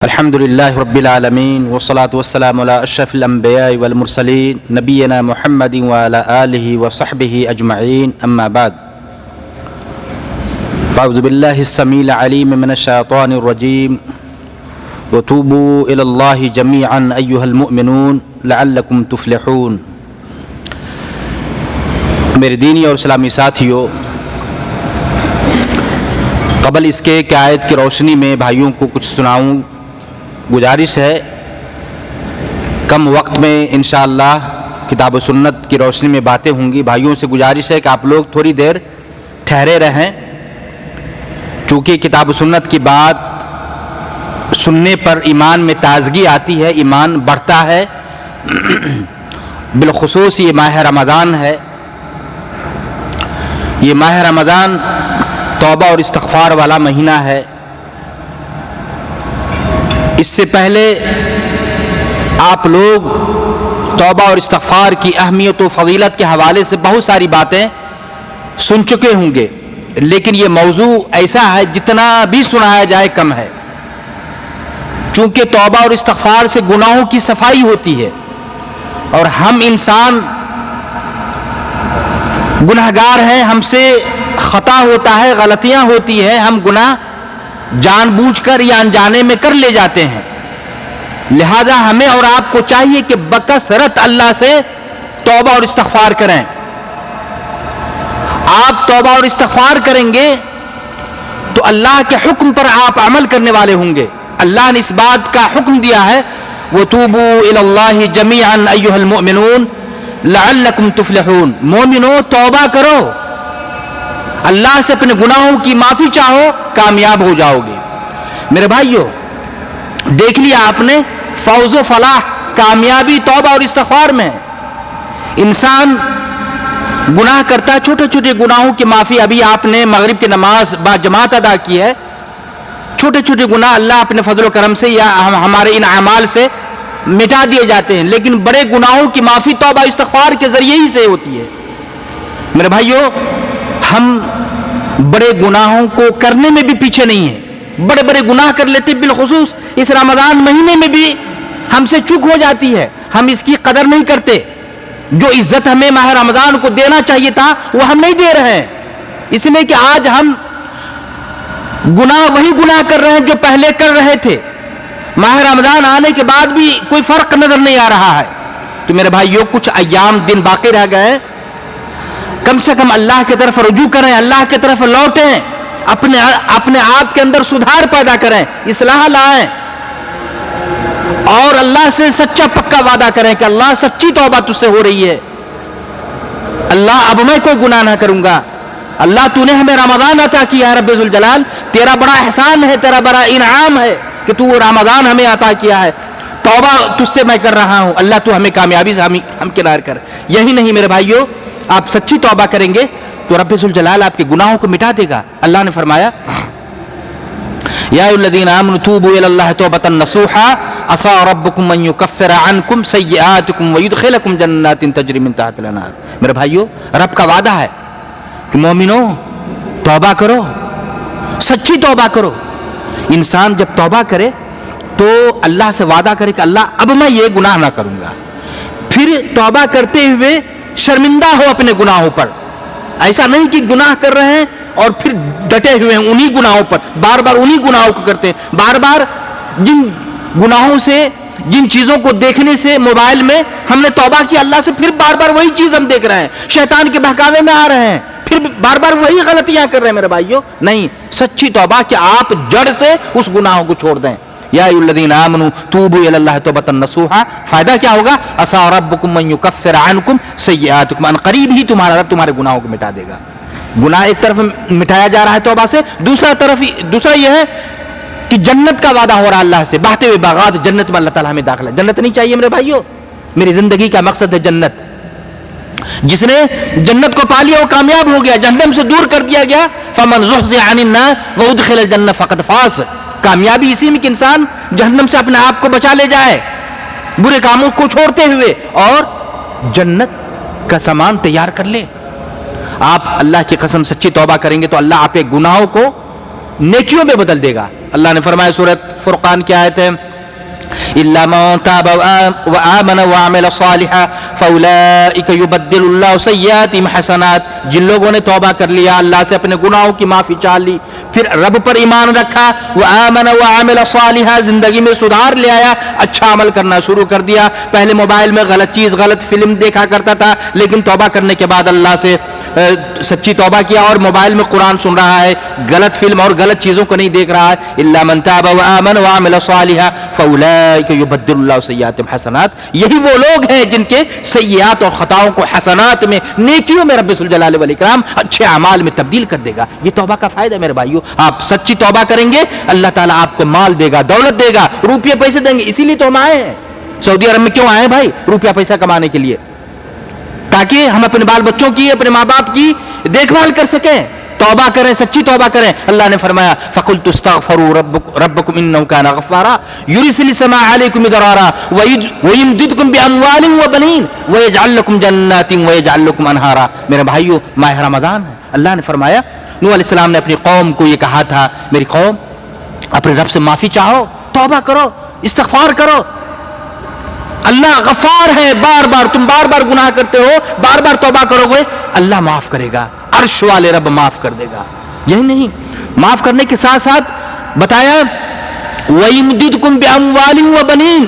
الحمد للہ رب العالمین والصلاة والسلام علی اشرف الانبیاء والمرسلین نبینا محمد وعلی آلہ وصحبہ اجمعین اما بعد فاعوذ باللہ السمیع العلیم من الشیطان الرجیم وتوبوا الی اللہ جمیعا ایہا المؤمنون لعلکم تفلحون۔ میرے دینی اور اسلامی ساتھیوں، قبل اس کے کہ آیت کی روشنی میں بھائیوں کو کچھ سناؤں، گزارش ہے کم وقت میں انشاءاللہ کتاب و سنت کی روشنی میں باتیں ہوں گی۔ بھائیوں سے گزارش ہے کہ آپ لوگ تھوڑی دیر ٹھہرے رہیں، چونکہ کتاب و سنت کی بات سننے پر ایمان میں تازگی آتی ہے، ایمان بڑھتا ہے۔ بالخصوص یہ ماہ رمضان ہے، یہ ماہ رمضان توبہ اور استغفار والا مہینہ ہے۔ اس سے پہلے آپ لوگ توبہ اور استغفار کی اہمیت و فضیلت کے حوالے سے بہت ساری باتیں سن چکے ہوں گے، لیکن یہ موضوع ایسا ہے جتنا بھی سنایا جائے کم ہے، چونکہ توبہ اور استغفار سے گناہوں کی صفائی ہوتی ہے، اور ہم انسان گناہگار ہیں، ہم سے خطا ہوتا ہے، غلطیاں ہوتی ہیں، ہم گناہ جان بوجھ کر یا انجانے میں کر لے جاتے ہیں۔ لہذا ہمیں اور آپ کو چاہیے کہ بکثرت اللہ سے توبہ اور استغفار کریں۔ آپ توبہ اور استغفار کریں گے تو اللہ کے حکم پر آپ عمل کرنے والے ہوں گے۔ اللہ نے اس بات کا حکم دیا ہے وَتُوبُوا إِلَى اللَّهِ جَمِيعًا أَيُّهَا الْمُؤْمِنُونَ لَعَلَّكُمْ تُفْلِحُونَ۔ مومنو توبہ کرو، اللہ سے اپنے گناہوں کی معافی چاہو، کامیاب ہو جاؤ گے۔ میرے بھائیو، دیکھ لیا آپ نے، فوز و فلاح، کامیابی توبہ اور استغفار میں۔ انسان گناہ کرتا ہے، چھوٹے چھوٹے گناہوں کی معافی، ابھی آپ نے مغرب کی نماز با جماعت ادا کی ہے، چھوٹے چھوٹے گناہ اللہ اپنے فضل و کرم سے یا ہمارے ان اعمال سے مٹا دیے جاتے ہیں، لیکن بڑے گناہوں کی معافی توبہ استغفار کے ذریعے ہی سے ہوتی ہے۔ میرے بھائیو، ہم بڑے گناہوں کو کرنے میں بھی پیچھے نہیں ہیں، بڑے بڑے گناہ کر لیتے، بالخصوص اس رمضان مہینے میں بھی ہم سے چوک ہو جاتی ہے، ہم اس کی قدر نہیں کرتے۔ جو عزت ہمیں ماہ رمضان کو دینا چاہیے تھا وہ ہم نہیں دے رہے ہیں، اس لیے کہ آج ہم وہی گناہ کر رہے ہیں جو پہلے کر رہے تھے، ماہ رمضان آنے کے بعد بھی کوئی فرق نظر نہیں آ رہا ہے۔ تو میرے بھائیوں، کچھ ایام دن باقی رہ گئے، کم سے کم اللہ کی طرف رجوع کریں، اللہ کی طرف لوٹیں، اپنے آپ کے اندر سدھار پیدا کریں، اصلاح لائیں، اور اللہ سے سچا پکا وعدہ کریں کہ اللہ سچی توبہ تجھ سے ہو رہی ہے، اللہ اب میں کوئی گناہ نہ کروں گا۔ اللہ تو نے ہمیں رمضان عطا کیا ہے، رب ذوالجلال تیرا بڑا احسان ہے، تیرا بڑا انعام ہے کہ تو رمضان ہمیں عطا کیا ہے، توبہ تجھ سے میں کر رہا ہوں، اللہ تو ہمیں کامیابی سے ہم کنار کر۔ یہی نہیں میرے بھائیوں، آپ سچی توبہ کریں گے تو رب ذوالجلال آپ کے گناہوں کو مٹا دے گا۔ اللہ نے فرمایا یا ایھا الذین آمنوا توبوا الی اللہ توبۃ نصوحا عسى ربکم ان یکفر عنکم سیئاتکم ویدخلکم جنات تجری من تحتها الانہار۔ میرے بھائیوں، رب کا وعدہ ہے کہ مومنو توبہ کرو، سچی توبہ کرو۔ انسان جب توبہ کرے تو اللہ سے وعدہ کرے کہ اللہ اب میں یہ گناہ نہ کروں گا، پھر توبہ کرتے ہوئے شرمندہ ہو اپنے گناہوں پر۔ ایسا نہیں کہ گناہ کر رہے ہیں اور پھر ڈٹے ہوئے ہیں انہی گناہوں پر، بار بار انہی گناہوں کو کرتے ہیں، بار بار جن گناہوں سے، جن چیزوں کو دیکھنے سے موبائل میں ہم نے توبہ کی اللہ سے، پھر بار بار وہی چیز ہم دیکھ رہے ہیں، شیطان کے بہکاوے میں آ رہے ہیں، پھر بار بار وہی غلطیاں کر رہے ہیں۔ میرے بھائیوں، نہیں، سچی توبہ کہ آپ جڑ سے اس گناہوں کو چھوڑ دیں۔ یا ایھا الذین آمنوا توبوا الی اللہ توبۃ نصوحا، فائدہ کیا ہوگا؟ عسى ربکم ان یکفر عنکم سیئاتکم، ان قریب ہی تمہارا رب تمہارے گناہوں کو مٹا دے گا۔ گناہ ایک طرف مٹایا جا رہا ہے توبہ سے، دوسرا یہ ہے کہ جنت کا وعدہ ہو رہا ہے اللہ سے، بہتے ہوئے باغات جنت میں اللہ تعالیٰ ہمیں داخلہ۔ جنت نہیں چاہیے میرے بھائیوں؟ میری زندگی کا مقصد ہے جنت۔ جس نے جنت کو پا لیا وہ کامیاب ہو گیا، جہنم سے دور کر دیا گیا، فمن زحزح عن النار وادخل الجنہ فقد فاز۔ کامیابی اسی میں کہ انسان جہنم سے اپنے آپ کو بچا لے جائے، برے کاموں کو چھوڑتے ہوئے، اور جنت کا سامان تیار کر لے۔ آپ اللہ کی قسم سچی توبہ کریں گے تو اللہ آپ کے گناہوں کو नेकियों में बदल देगा। अल्लाह ने फरमाया सूरत फुरकान की आयत है, इल्ला मन ताब व आमन व अमिल सालिहा फउलाइका युबद्दिलुल्लाहु सय्यातिहिम हसनात। जिन लोगों ने तौबा कर लिया, अल्लाह से अपने गुनाहों की माफ़ी चाह ली, फिर रब पर ईमान रखा, व आमन व अमिल सालिहा, ज़िंदगी में सुधार ले आया, अच्छा अमल करना शुरू कर दिया। पहले मोबाइल में गलत चीज़, गलत फिल्म देखा करता था, लेकिन तौबा करने के बाद अल्लाह से सच्ची तौबा किया और मोबाइल में कुरान सुन रहा है, गलत फिल्म और गलत चीज़ों को नहीं देख रहा है। इल्ला मन ताब व आमन व अमिल सालिहा फउलाइका युबद्दिलुल्लाहु सय्यातिहिम हसनात। यही वो लोग हैं जिनके सय्यात और खताओं को हसनात में, नेकियों में रब्बुल जलाल वल इकराम अच्छे अमाल में तब्दील कर देगा। ये तौबा का फायदा मेरे भाइयों। आप सच्ची तौबा करेंगे, अल्लाह ताला आपको माल देगा, दौलत देगा, रुपये पैसे देंगे। इसीलिए तो हम आए हैं सऊदी अरब में। क्यों आए भाई? रुपया पैसा कमाने के लिए, ताकि हम अपने बाल बच्चों की, अपने माँ बाप की देखभाल कर सकें। तौबा करें, सच्ची तौबा करें। अल्लाह ने फरमाया फकुल्तु अस्तगफिरू रब्बकुम इन्नहु काना गफ्फारा युरसिलिस समाअ अलैकुम मिदरारा व युमदिदकुम बिअमवालिन व बनीन व यजअल लकुम जन्नातिन व यजअल लकुम अनहारा। मेरे भाइयों, माह रमज़ान है। अल्लाह ने फरमाया, नूह अलैहिस्सलाम ने अपनी कौम को ये कहा था, मेरी कौम अपने रब से माफ़ी चाहो, तौबा करो, इस्तिग़फ़ार करो। अल्लाह गफ्फार है, बार बार तुम बार बार गुनाह करते हो, बार बार तौबा करोगे, अल्लाह माफ करेगा, अर्श वाले रब माफ कर देगा। यही नहीं, माफ करने के साथ साथ बताया वयुमदिदकुम बिअमवालिन व बनीन।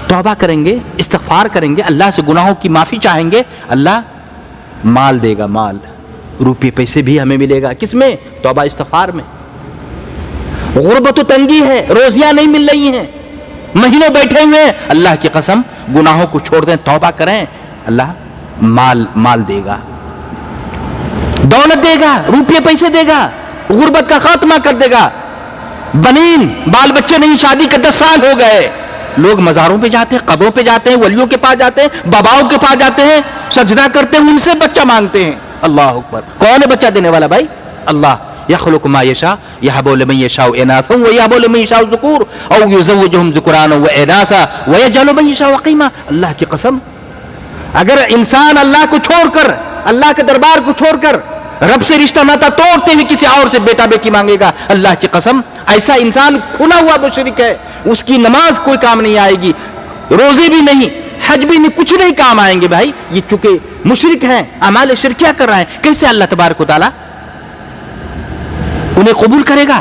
तौबा करेंगे, इस्तिग़फ़ार करेंगे, अल्लाह से गुनाहों की माफी चाहेंगे, अल्लाह माल देगा, माल, रुपये पैसे भी हमें मिलेगा। किसमें? तौबा इस्तिग़फ़ार में। गुर्बत तंगी है, रोजियां नहीं मिल रही हैं, महीनों बैठे हुए हैं, अल्लाह की कसम गुनाहों को छोड़ दें, तौबा करें, अल्लाह माल देगा, दौलत देगा, रुपये पैसे देगा, गुर्बत का खात्मा कर देगा। बनीन, बाल बच्चे नहीं, शादी के 10 साल हो गए, लोग मज़ारों पे जाते हैं, कब्रों पे जाते हैं, वलियों के पास जाते हैं, बाबाओं के पास जाते हैं, सजदा करते हैं, उनसे बच्चा मांगते हैं। अल्लाह अकबर। कौन है बच्चा देने वाला भाई? अल्लाह। यख़्लुक़ु मा यशा यहबु लिमन यशाउ इनासन व यहबु लिमन यशाउ ज़ुकूर औ युज़व्विजुहुम ज़ुकराना व इनासा व यजअलु मन यशाउ अक़ीमा। अल्लाह की कसम, अगर इंसान अल्लाह को छोड़कर, अल्लाह के दरबार को छोड़कर, रब से रिश्ता नाता तोड़ते हुए किसी और से बेटा बेटी मांगेगा, अल्लाह की कसम ऐसा इंसान खुला हुआ मुशरिक है। उसकी नमाज कोई काम नहीं आएगी, रोजे भी नहीं, हज भी नहीं, कुछ नहीं काम आएंगे भाई। ये चूंकि मुशरिक हैं, अमाल शिरकिया कर रहे हैं, कैसे अल्लाह तबारक व तआला उन्हें कबूल करेगा?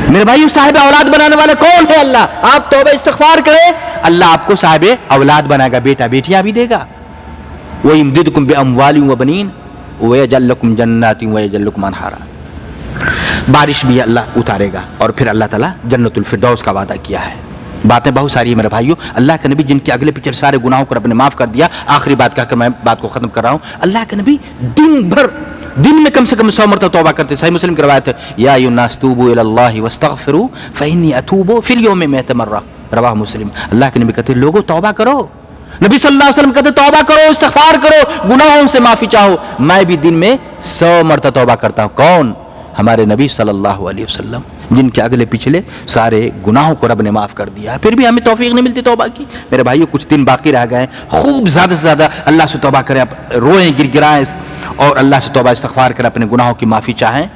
मेरे भाइयों, साहिब औलाद बनाने वाला कौन है? अल्लाह। आप तौबा इस्तिग़फ़ार करें, अल्लाह आपको साहिब औलाद बनाएगा, बेटा बेटियां भी देगा। व युमदिदकुम बिअमवालिन व बनीन व यजअल लकुम जन्नातिन व यजअल लकुम अनहारा। बारिश भी अल्लाह उतारेगा और फिर अल्लाह ताला जन्नतुल फिरदौस का वादा किया है। बातें बहुत सारी है मेरे भाइयों। अल्लाह के नबी जिनके अगले पिछले सारे गुनाहों को रब ने माफ़ कर दिया। आखिरी बात कहकर मैं बात को ख़त्म कर रहा हूँ। अल्लाह के नबी दिन में कम से कम 100 मरतबा तौबा करते। सही मुस्लिम की रवायत है, या अय्युहन्नास तूबू इलल्लाहि वस्तगफिरू फ़इन्नी अतूबु फिल यौमि मिअत मर्रा। रवाह मुस्लिम। अल्लाह के नबी कहते लोगों तौबा करो। नबी सल्लल्लाहु अलैहि वसल्लम कहते तौबा करो, इस्तिग़फ़ार करो, गुनाहों से माफ़ी चाहो। मैं भी दिन में 100 मरतबा तौबा करता हूँ। कौन? हमारे नबी सल्लल्लाहु अलैहि वसल्लम, जिनके अगले पिछले सारे गुनाहों को रब ने माफ़ कर दिया है। फिर भी हमें तौफीक नहीं मिलती तौबा की। मेरे भाइयों, कुछ दिन बाकी रह गए, खूब ज़्यादा से ज़्यादा अल्लाह से तौबा करें, रोएं, गिड़गिड़ाएं और अल्लाह से तौबा इस्तिग़फ़ार करें, अपने गुनाहों की माफ़ी चाहें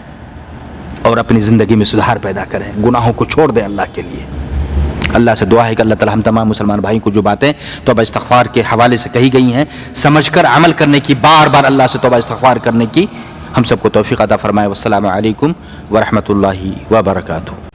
और अपनी ज़िंदगी में सुधार पैदा करें, गुनाहों को छोड़ दें अल्लाह के लिए। अल्लाह से दुआ है कि अल्लाह ताला हम तमाम मुसलमान भाई को जो बातें तौबा इस्तिग़फ़ार के हवाले से कही गई हैं, समझकर अमल करने की, बार बार अल्लाह से तौबा इस्तिग़फ़ार करने की हम सबको तौफ़ीक़ अता फ़रमाए। वस्सलामु अलैकुम व रहमतुल्लाहि व बरकातुहू।